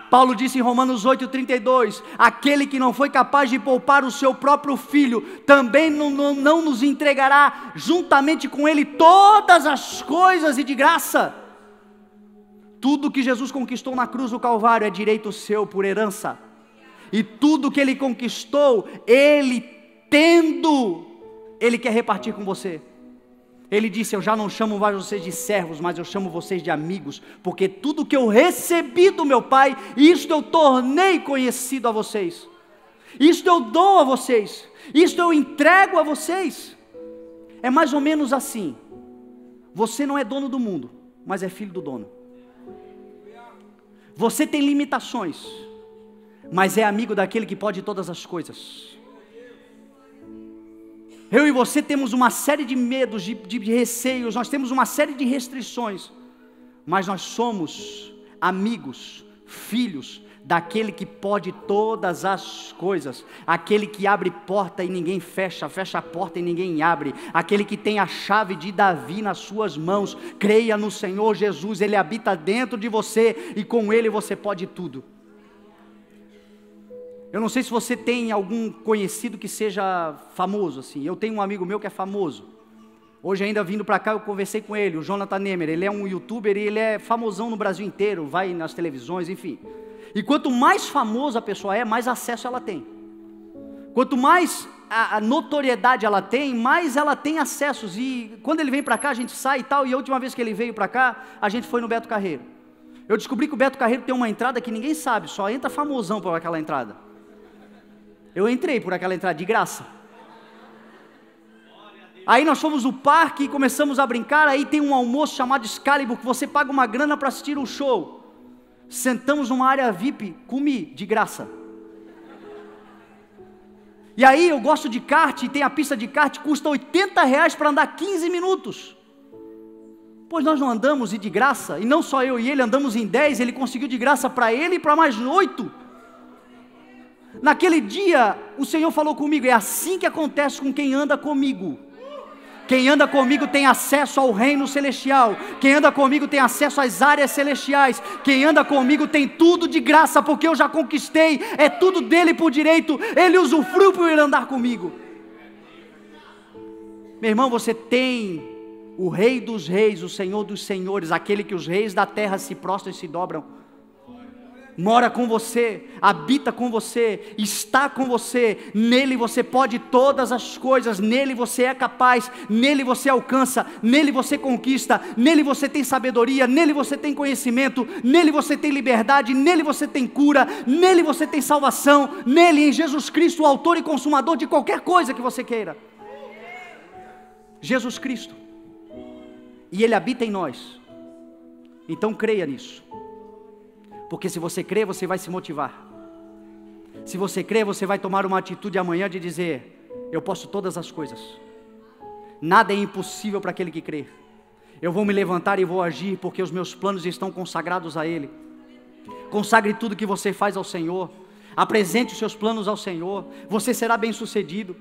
Paulo disse em Romanos 8,32, aquele que não foi capaz de poupar o seu próprio filho, também não nos entregará juntamente com ele todas as coisas e de graça. Tudo que Jesus conquistou na cruz do Calvário é direito seu por herança, e tudo que Ele conquistou, Ele tendo, Ele quer repartir com você. Ele disse, eu já não chamo mais vocês de servos, mas eu chamo vocês de amigos, porque tudo que eu recebi do meu Pai, isto eu tornei conhecido a vocês, isto eu dou a vocês, isto eu entrego a vocês. É mais ou menos assim, você não é dono do mundo, mas é filho do dono. Você tem limitações, mas é amigo daquele que pode todas as coisas. Eu e você temos uma série de medos, de receios, nós temos uma série de restrições, mas nós somos amigos, filhos daquele que pode todas as coisas, aquele que abre porta e ninguém fecha, fecha a porta e ninguém abre, aquele que tem a chave de Davi nas suas mãos. Creia no Senhor Jesus, Ele habita dentro de você e com Ele você pode tudo. Eu não sei se você tem algum conhecido que seja famoso assim. Eu tenho um amigo meu que é famoso. Hoje ainda vindo para cá eu conversei com ele, o Jonathan Nemer. Ele é um youtuber e ele é famosão no Brasil inteiro, vai nas televisões, enfim. E quanto mais famosa a pessoa é, mais acesso ela tem. Quanto mais a notoriedade ela tem, mais ela tem acessos. E quando ele vem para cá, a gente sai e tal. E a última vez que ele veio para cá, a gente foi no Beto Carreiro. Eu descobri que o Beto Carreiro tem uma entrada que ninguém sabe, só entra famosão por aquela entrada. Eu entrei por aquela entrada de graça. Aí nós fomos no parque e começamos a brincar. Aí tem um almoço chamado Excalibur, que você paga uma grana para assistir um show. Sentamos numa área VIP, comi de graça. E aí eu gosto de kart, e tem a pista de kart, custa R$80 para andar 15 minutos. Pois nós não andamos e de graça, e não só eu e ele, andamos em 10, ele conseguiu de graça para ele e para mais 8. Naquele dia, o Senhor falou comigo, é assim que acontece com quem anda comigo. Quem anda comigo tem acesso ao reino celestial. Quem anda comigo tem acesso às áreas celestiais. Quem anda comigo tem tudo de graça, porque eu já conquistei. É tudo dele por direito. Ele usufrui por ele andar comigo. Meu irmão, você tem o Rei dos Reis, o Senhor dos Senhores, aquele que os reis da terra se prostram e se dobram. Mora com você, habita com você, está com você, nele você pode todas as coisas, nele você é capaz, nele você alcança, nele você conquista, nele você tem sabedoria, nele você tem conhecimento, nele você tem liberdade, nele você tem cura, nele você tem salvação, nele, em Jesus Cristo, o autor e consumador de qualquer coisa que você queira. Jesus Cristo, e ele habita em nós, então creia nisso. Porque se você crê, você vai se motivar. Se você crê, você vai tomar uma atitude amanhã de dizer, eu posso todas as coisas. Nada é impossível para aquele que crê. Eu vou me levantar e vou agir, porque os meus planos estão consagrados a Ele. Consagre tudo que você faz ao Senhor. Apresente os seus planos ao Senhor. Você será bem sucedido.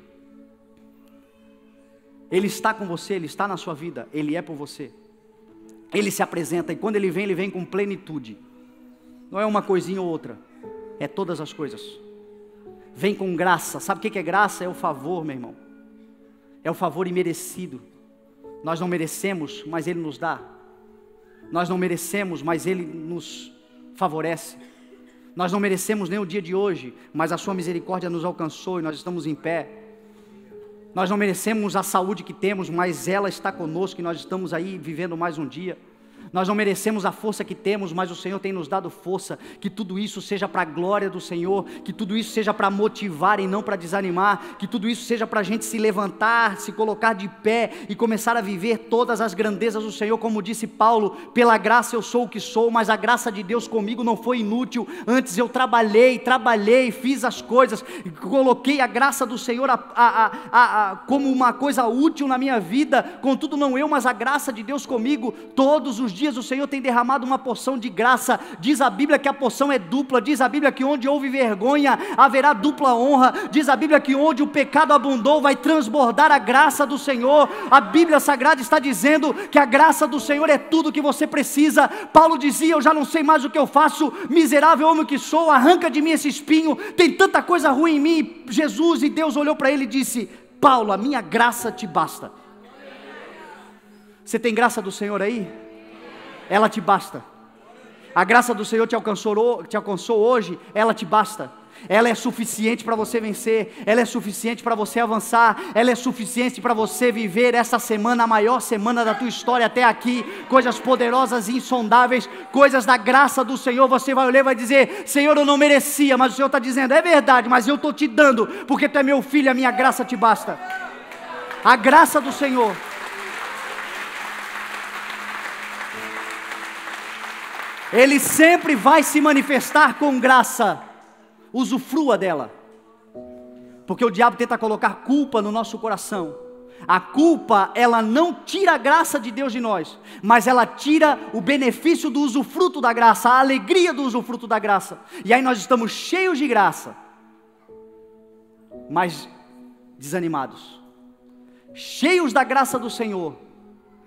Ele está com você, Ele está na sua vida. Ele é por você. Ele se apresenta, e quando Ele vem com plenitude. Não é uma coisinha ou outra, é todas as coisas. Vem com graça. Sabe o que é graça? É o favor, meu irmão. É o favor imerecido. Nós não merecemos, mas Ele nos dá. Nós não merecemos, mas Ele nos favorece. Nós não merecemos nem o dia de hoje, mas a sua misericórdia nos alcançou e nós estamos em pé. Nós não merecemos a saúde que temos, mas ela está conosco e nós estamos aí vivendo mais um dia. Nós não merecemos a força que temos, mas o Senhor tem nos dado força. Que tudo isso seja para a glória do Senhor, que tudo isso seja para motivar e não para desanimar, que tudo isso seja para a gente se levantar, se colocar de pé e começar a viver todas as grandezas do Senhor. Como disse Paulo, pela graça eu sou o que sou, mas a graça de Deus comigo não foi inútil. Antes eu trabalhei, fiz as coisas, coloquei a graça do Senhor como uma coisa útil na minha vida. Contudo não eu, mas a graça de Deus comigo. Todos os dias o Senhor tem derramado uma porção de graça. Diz a Bíblia que a porção é dupla. Diz a Bíblia que onde houve vergonha haverá dupla honra. Diz a Bíblia que onde o pecado abundou vai transbordar a graça do Senhor. A Bíblia Sagrada está dizendo que a graça do Senhor é tudo que você precisa. Paulo dizia, eu já não sei mais o que eu faço, miserável homem que sou, arranca de mim esse espinho, tem tanta coisa ruim em mim. Jesus e Deus olhou para ele e disse, Paulo, a minha graça te basta. Você tem graça do Senhor aí? Ela te basta. A graça do Senhor te alcançou hoje, ela te basta. Ela é suficiente para você vencer, ela é suficiente para você avançar, ela é suficiente para você viver essa semana, a maior semana da tua história até aqui, coisas poderosas e insondáveis, coisas da graça do Senhor. Você vai olhar e vai dizer, Senhor, eu não merecia, mas o Senhor está dizendo, é verdade, mas eu estou te dando, porque tu é meu filho, a minha graça te basta. A graça do Senhor. Ele sempre vai se manifestar com graça. Usufrua dela. Porque o diabo tenta colocar culpa no nosso coração. A culpa, ela não tira a graça de Deus de nós, mas ela tira o benefício do usufruto da graça, a alegria do usufruto da graça. E aí nós estamos cheios de graça, mas desanimados. Cheios da graça do Senhor,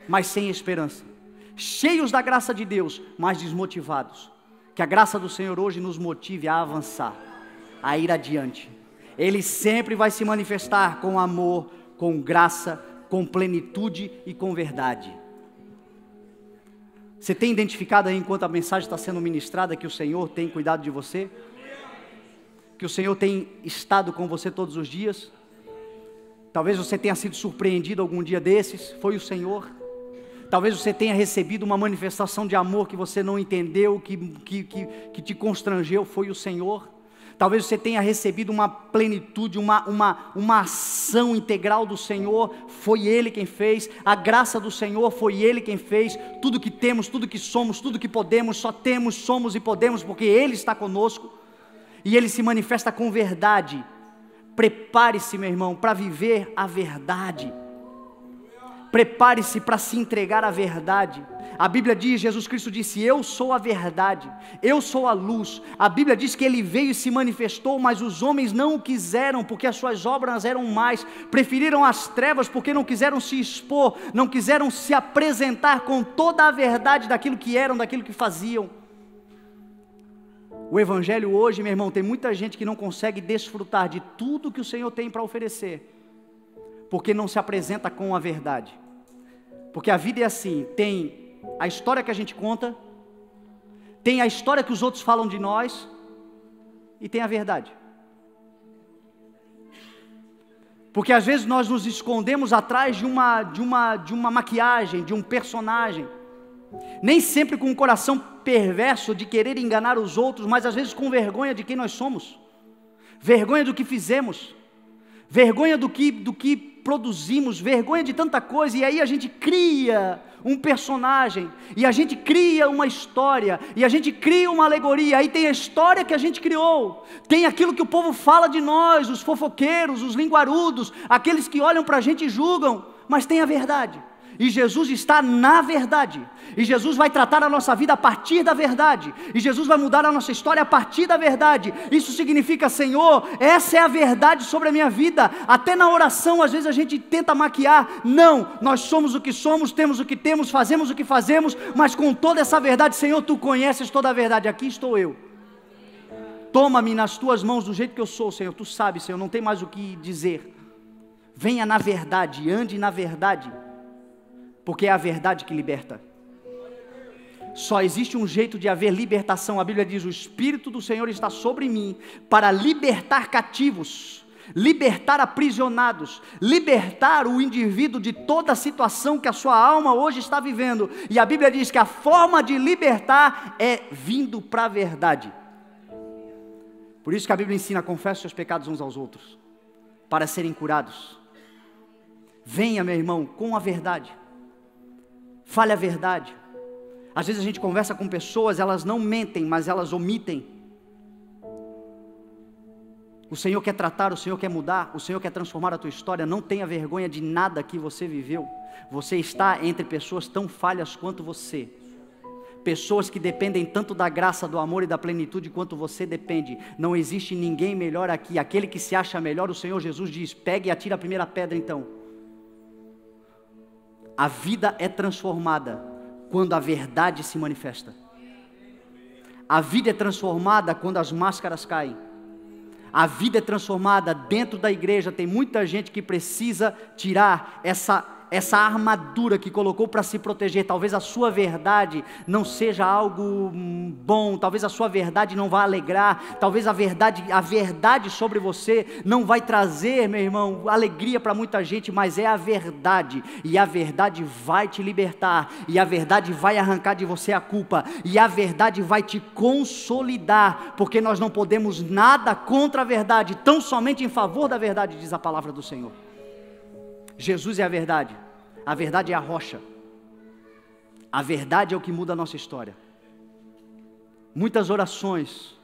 mas sem esperança. Cheios da graça de Deus, mas desmotivados. Que a graça do Senhor hoje nos motive a avançar, a ir adiante. Ele sempre vai se manifestar com amor, com graça, com plenitude e com verdade. Você tem identificado aí, enquanto a mensagem está sendo ministrada, que o Senhor tem cuidado de você? Que o Senhor tem estado com você todos os dias? Talvez você tenha sido surpreendido algum dia desses, foi o Senhor. Talvez você tenha recebido uma manifestação de amor que você não entendeu, que te constrangeu, foi o Senhor. Talvez você tenha recebido uma plenitude, uma ação integral do Senhor, foi Ele quem fez. A graça do Senhor foi Ele quem fez. Tudo que temos, tudo que somos, tudo que podemos, só temos, somos e podemos, porque Ele está conosco. E Ele se manifesta com verdade. Prepare-se, meu irmão, para viver a verdade. Prepare-se para se entregar à verdade. A Bíblia diz, Jesus Cristo disse, eu sou a verdade, eu sou a luz. A Bíblia diz que Ele veio e se manifestou, mas os homens não o quiseram, porque as suas obras eram más. Preferiram as trevas, porque não quiseram se expor, não quiseram se apresentar com toda a verdade daquilo que eram, daquilo que faziam. O Evangelho hoje, meu irmão, tem muita gente que não consegue desfrutar de tudo que o Senhor tem para oferecer, porque não se apresenta com a verdade. Porque a vida é assim, tem a história que a gente conta, tem a história que os outros falam de nós, e tem a verdade. Porque às vezes nós nos escondemos atrás de uma maquiagem, de um personagem, nem sempre com um coração perverso de querer enganar os outros, mas às vezes com vergonha de quem nós somos, vergonha do que fizemos, vergonha do que produzimos, vergonha de tanta coisa, e aí a gente cria um personagem, e a gente cria uma história, e a gente cria uma alegoria. Aí tem a história que a gente criou, tem aquilo que o povo fala de nós, os fofoqueiros, os linguarudos, aqueles que olham para a gente e julgam, mas tem a verdade. E Jesus está na verdade, e Jesus vai tratar a nossa vida a partir da verdade, e Jesus vai mudar a nossa história a partir da verdade. Isso significa, Senhor, essa é a verdade sobre a minha vida. Até na oração às vezes a gente tenta maquiar. Não, nós somos o que somos, temos o que temos, fazemos o que fazemos, mas com toda essa verdade. Senhor, Tu conheces toda a verdade, aqui estou eu, toma-me nas Tuas mãos do jeito que eu sou, Senhor. Tu sabes, Senhor, não tem mais o que dizer. Venha na verdade, ande na verdade, porque é a verdade que liberta. Só existe um jeito de haver libertação. A Bíblia diz, o Espírito do Senhor está sobre mim, para libertar cativos, libertar aprisionados, libertar o indivíduo de toda a situação que a sua alma hoje está vivendo. E a Bíblia diz que a forma de libertar é vindo para a verdade. Por isso que a Bíblia ensina, confesse seus pecados uns aos outros, para serem curados. Venha, meu irmão, com a verdade. Fale a verdade. Às vezes a gente conversa com pessoas, elas não mentem, mas elas omitem. O Senhor quer tratar, o Senhor quer mudar, o Senhor quer transformar a tua história. Não tenha vergonha de nada que você viveu. Você está entre pessoas tão falhas quanto você, pessoas que dependem tanto da graça, do amor e da plenitude quanto você depende. Não existe ninguém melhor aqui. Aquele que se acha melhor, o Senhor Jesus diz, pegue e atire a primeira pedra então. A vida é transformada quando a verdade se manifesta. A vida é transformada quando as máscaras caem. A vida é transformada dentro da igreja. Tem muita gente que precisa tirar essa armadura que colocou para se proteger. Talvez a sua verdade não seja algo bom, talvez a sua verdade não vá alegrar, talvez a verdade sobre você não vai trazer, meu irmão, alegria para muita gente, mas é a verdade, e a verdade vai te libertar, e a verdade vai arrancar de você a culpa, e a verdade vai te consolidar, porque nós não podemos nada contra a verdade, tão somente em favor da verdade, diz a palavra do Senhor. Jesus é a verdade é a rocha, a verdade é o que muda a nossa história. Muitas orações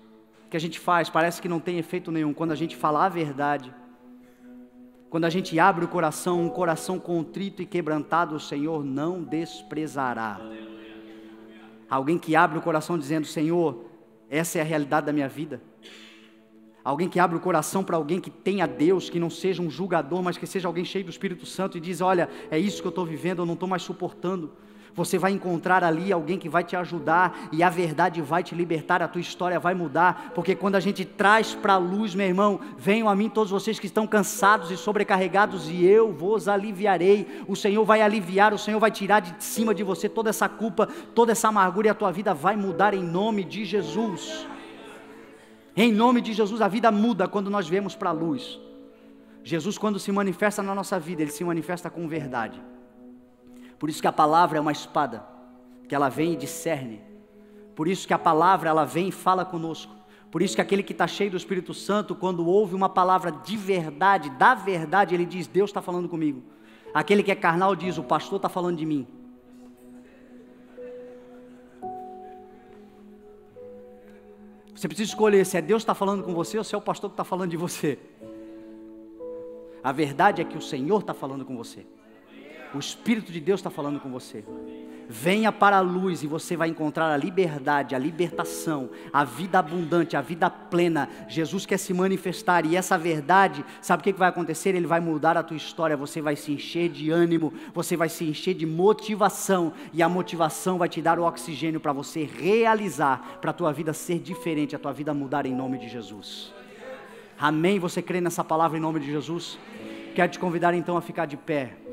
que a gente faz, parece que não tem efeito nenhum, quando a gente fala a verdade, quando a gente abre o coração, um coração contrito e quebrantado, o Senhor não desprezará. Alguém que abre o coração dizendo, Senhor, essa é a realidade da minha vida. Alguém que abre o coração para alguém que tenha Deus, que não seja um julgador, mas que seja alguém cheio do Espírito Santo e diz, olha, é isso que eu estou vivendo, eu não estou mais suportando. você vai encontrar ali alguém que vai te ajudar, e a verdade vai te libertar, a tua história vai mudar, porque quando a gente traz para a luz, meu irmão, venham a mim todos vocês que estão cansados e sobrecarregados, e eu vos aliviarei. O Senhor vai aliviar, o Senhor vai tirar de cima de você toda essa culpa, toda essa amargura, e a tua vida vai mudar em nome de Jesus. Em nome de Jesus, a vida muda quando nós viemos para a luz. Jesus, quando se manifesta na nossa vida, Ele se manifesta com verdade. Por isso que a palavra é uma espada, que ela vem e discerne. Por isso que a palavra, ela vem e fala conosco. Por isso que aquele que está cheio do Espírito Santo, quando ouve uma palavra de verdade, da verdade, ele diz: Deus está falando comigo. Aquele que é carnal diz: o pastor está falando de mim. Você precisa escolher se é Deus que está falando com você ou se é o pastor que está falando de você. A verdade é que o Senhor está falando com você. O Espírito de Deus está falando com você. Venha para a luz e você vai encontrar a liberdade, a libertação, a vida abundante, a vida plena. Jesus quer se manifestar, e essa verdade, sabe o que vai acontecer? Ele vai mudar a tua história, você vai se encher de ânimo, você vai se encher de motivação, e a motivação vai te dar o oxigênio para você realizar, para a tua vida ser diferente, a tua vida mudar em nome de Jesus. Amém? Você crê nessa palavra em nome de Jesus? Quero te convidar então a ficar de pé.